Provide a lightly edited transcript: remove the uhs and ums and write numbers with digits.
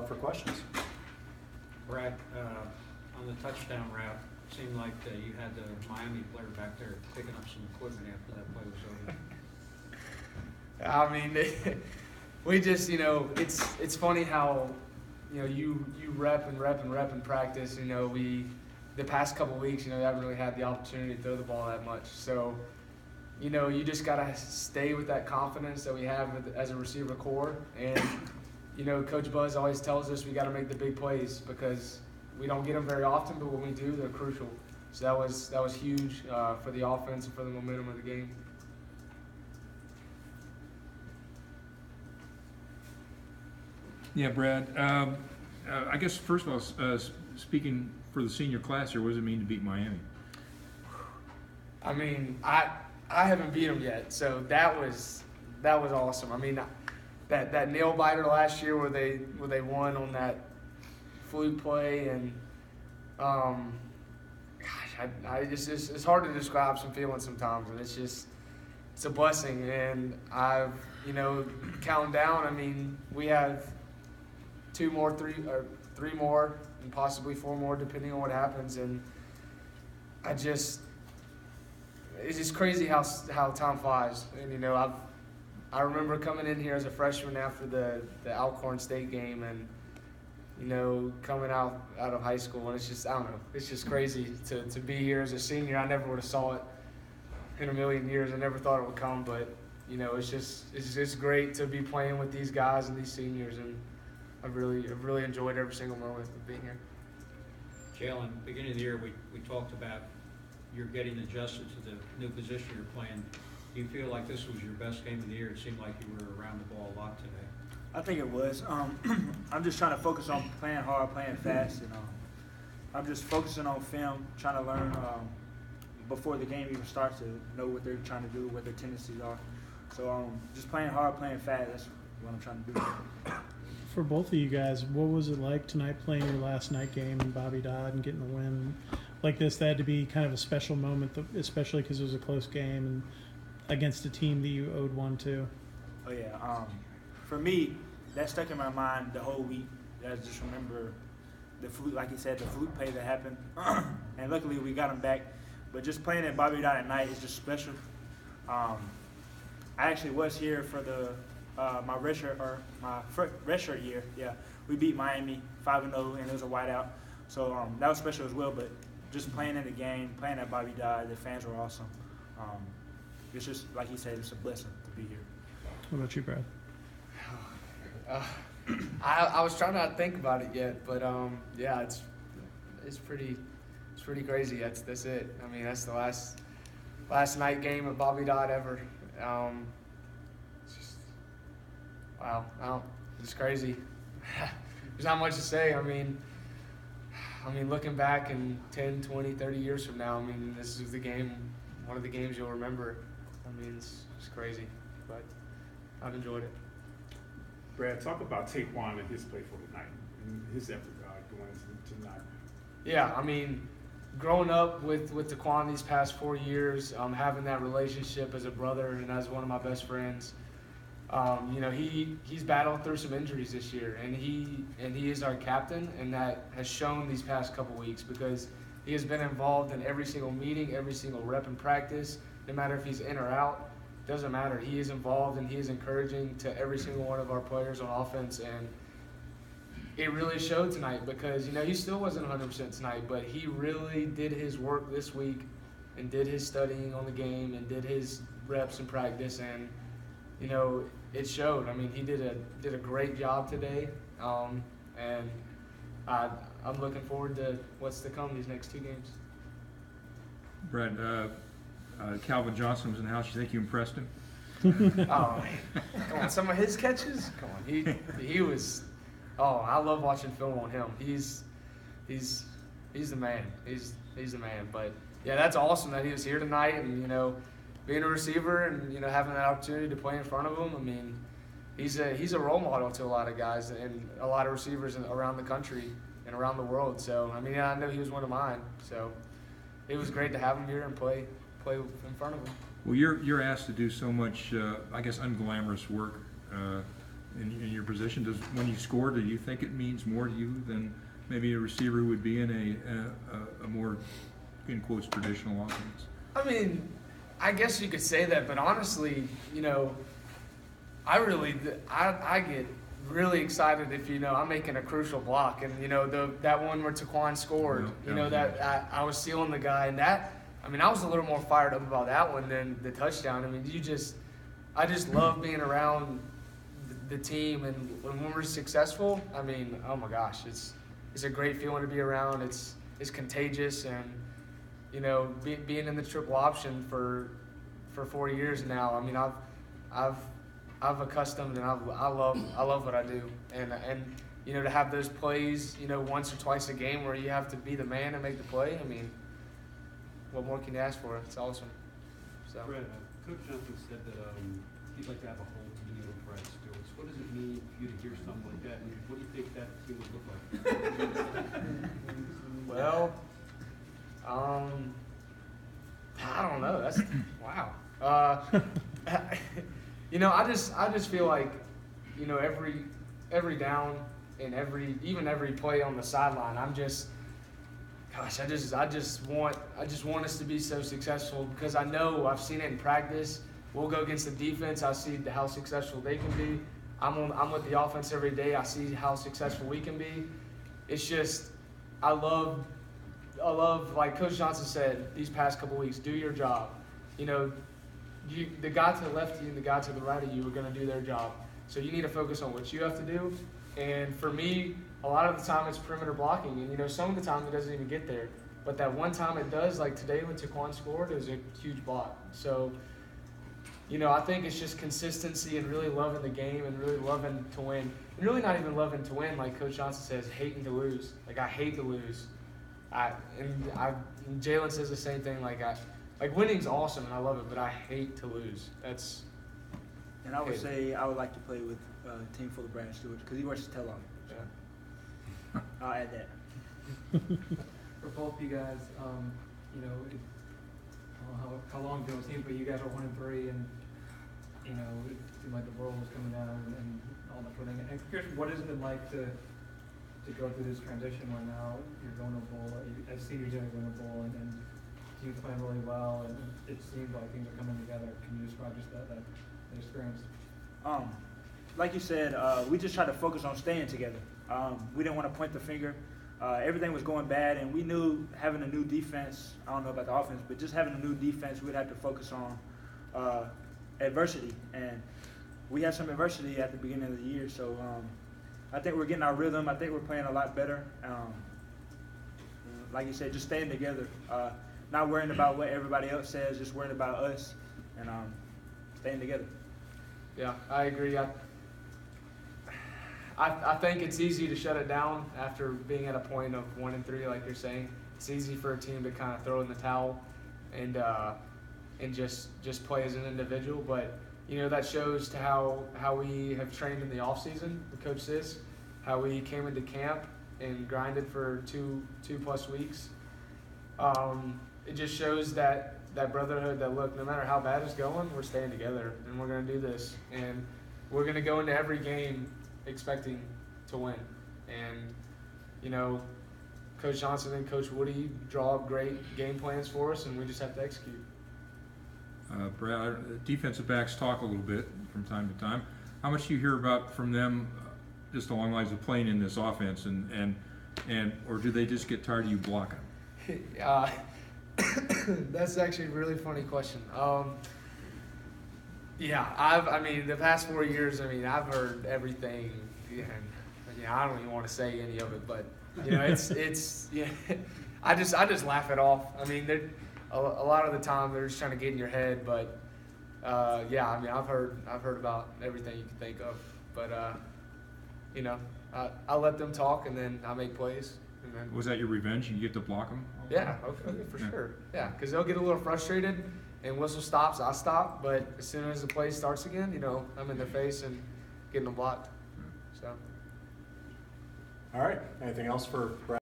for questions. Brad, on the touchdown route, it seemed like you had the Miami player back there picking up some equipment after that play was over. I mean, we just, it's funny how, you rep and practice. The past couple of weeks, we haven't really had the opportunity to throw the ball that much. So, you just got to stay with that confidence that we have as a receiver core. And, Coach Buzz always tells us we got to make the big plays because we don't get them very often, but when we do, they're crucial. So that was huge for the offense and for the momentum of the game. Yeah, Brad. I guess first of all, speaking for the senior class here, what does it mean to beat Miami? I mean, I haven't beat them yet, so that was awesome. I mean, that nail biter last year where they won on that fluke play, and it's hard to describe some feelings sometimes, and it's a blessing. And I've counting down. I mean, we have three more, and possibly 4 more, depending on what happens. And it's just crazy how time flies. And I remember coming in here as a freshman after the Alcorn State game, and coming out of high school, and it's just, I don't know, it's just crazy to be here as a senior. I never would have saw it in a million years. I never thought it would come, but it's great to be playing with these guys and these seniors, and I've really enjoyed every single moment of being here. Jalen, beginning of the year, we talked about you're getting adjusted to the new position you're playing. Do you feel like this was your best game of the year? It seemed like you were around the ball a lot today. I think it was. I'm just trying to focus on playing hard, playing fast, and I'm just focusing on film, trying to learn before the game even starts to know what they're trying to do, what their tendencies are. So just playing hard, playing fast, that's what I'm trying to do. For both of you guys, what was it like tonight playing your last night game in Bobby Dodd and getting the win like this? That had to be kind of a special moment, especially because it was a close game and against a team that you owed one to. Oh, yeah. For me, that stuck in my mind the whole week. I just remember the fluke, like you said, the fluke play that happened. And luckily we got him back. But just playing at Bobby Dodd at night is just special. I actually was here for my redshirt year. Yeah, we beat Miami 5-0, and it was a whiteout. So that was special as well. But just playing in the game, playing at Bobby Dodd, the fans were awesome. It's just, like you said, it's a blessing to be here. What about you, Brad? I was trying not to think about it yet, but yeah, it's pretty crazy. That's it. I mean, that's the last night game at Bobby Dodd ever. It's just wow. It's crazy. There's not much to say. I mean, looking back in 10, 20, 30 years from now, I mean, this is one of the games you'll remember. I mean, it's crazy, but I've enjoyed it. Brad, talk about Taquan and his play for tonight, and his effort going into tonight. Yeah, I mean, growing up with Taquan these past 4 years, having that relationship as a brother and as one of my best friends, he's battled through some injuries this year, and he is our captain, and that has shown these past couple weeks because he has been involved in every single meeting, every single rep in practice, no matter if he's in or out. Doesn't matter. He is involved and he is encouraging to every single one of our players on offense, and it really showed tonight because he still wasn't 100% tonight, but he really did his work this week and did his studying on the game and did his reps in practice, and it showed. I mean, he did a great job today, and I'm looking forward to what's to come these next 2 games. Brad, Calvin Johnson was in the house. You think you impressed him? Oh, man. Come on, some of his catches? Come on. He was – I love watching film on him. He's the man. He's the man. But, yeah, that's awesome that he was here tonight and, being a receiver and, having that opportunity to play in front of him. I mean, he's a role model to a lot of guys and a lot of receivers around the country and around the world. So, I mean, I know he was one of mine. So, it was great to have him here and play in front of him. Well, you're asked to do so much, I guess, unglamorous work in your position, when you score, do you think it means more to you than maybe a receiver would be in a more, in quotes, traditional offense? I mean, I guess you could say that, but honestly, you know, I get really excited if, you know, I'm making a crucial block, and, you know, that one where Taquan scored, Yeah, you know, that I was sealing the guy, and that, I mean, I was a little more fired up about that one than the touchdown. I mean, I just love being around the team, and when we're successful, I mean, oh my gosh, it's a great feeling to be around. It's contagious, and, you know, being in the triple option for 4 years now, I mean, I've accustomed, and I love what I do, and you know, to have those plays, you know, once or twice a game where you have to be the man and make the play, I mean, what more can you ask for? It's awesome. So. Brad, Coach Johnson said that he'd like to have a whole team with Brad Stewart. So what does it mean for you to hear something like that, and what do you think that team would look like? Well, I don't know. That's wow. You know, I just feel like, you know, every down and even every play on the sideline, I just want us to be so successful, because I know I've seen it in practice. We'll go against the defense. I see how successful they can be. I'm with the offense every day. I see how successful we can be. It's just, I love, like Coach Johnson said these past couple weeks, do your job. You know, the guy to the left of you and the guy to the right of you are going to do their job. So you need to focus on what you have to do. And for me, a lot of the time it's perimeter blocking. And, you know, some of the time it doesn't even get there. But that one time it does, like today when Taquan scored, it was a huge block. So, you know, I think it's just consistency and really loving the game and really loving to win. And really not even loving to win, like Coach Johnson says, hating to lose. Like, I hate to lose. And Jalen says the same thing. Like winning's awesome and I love it, but I hate to lose. And I would say I would like to play with a team full of Brad Stewart, because he wears his tail off. Yeah. I'll add that. For both of you guys, you know, I don't know how long ago it seems, but you guys are 1-3, and, you know, it seemed like the world was coming down and all that sort of thing. And I'm curious, what has it been like to go through this transition where now you're going to bowl, as seniors you're going to bowl, and team's playing really well, and it seems like things are coming together. Can you describe just that experience? Like you said, we just tried to focus on staying together. We didn't want to point the finger. Everything was going bad, and we knew having a new defense, I don't know about the offense, but just having a new defense, we'd have to focus on adversity. And we had some adversity at the beginning of the year, so I think we're getting our rhythm. I think we're playing a lot better. Like you said, just staying together. Not worrying about what everybody else says, just worrying about us and staying together. Yeah, I agree. I think it's easy to shut it down after being at a point of 1-3, like you're saying. It's easy for a team to kind of throw in the towel and just play as an individual. But, you know, that shows to how we have trained in the off season with Coach Sis, how we came into camp and grinded for two plus weeks. It just shows that brotherhood, that look, no matter how bad it's going, we're staying together and we're going to do this. And we're going to go into every game expecting to win. And, you know, Coach Johnson and Coach Woody draw up great game plans for us, and we just have to execute. Brad, defensive backs talk a little bit from time to time. How much do you hear about from them just along the lines of playing in this offense, and or do they just get tired of you blocking? That's actually a really funny question. I mean, the past 4 years, I've heard everything, and I don't even want to say any of it, but you know, it's yeah. I just laugh it off. I mean, a lot of the time they're just trying to get in your head, but I've heard about everything you can think of, but you know, I let them talk and then I make plays. And then, was that your revenge? You get to block them? Yeah, okay, for sure. Yeah, because they'll get a little frustrated, and whistle stops, I stop. But as soon as the play starts again, you know, I'm in their face and getting them blocked. So. All right. Anything else for Brad?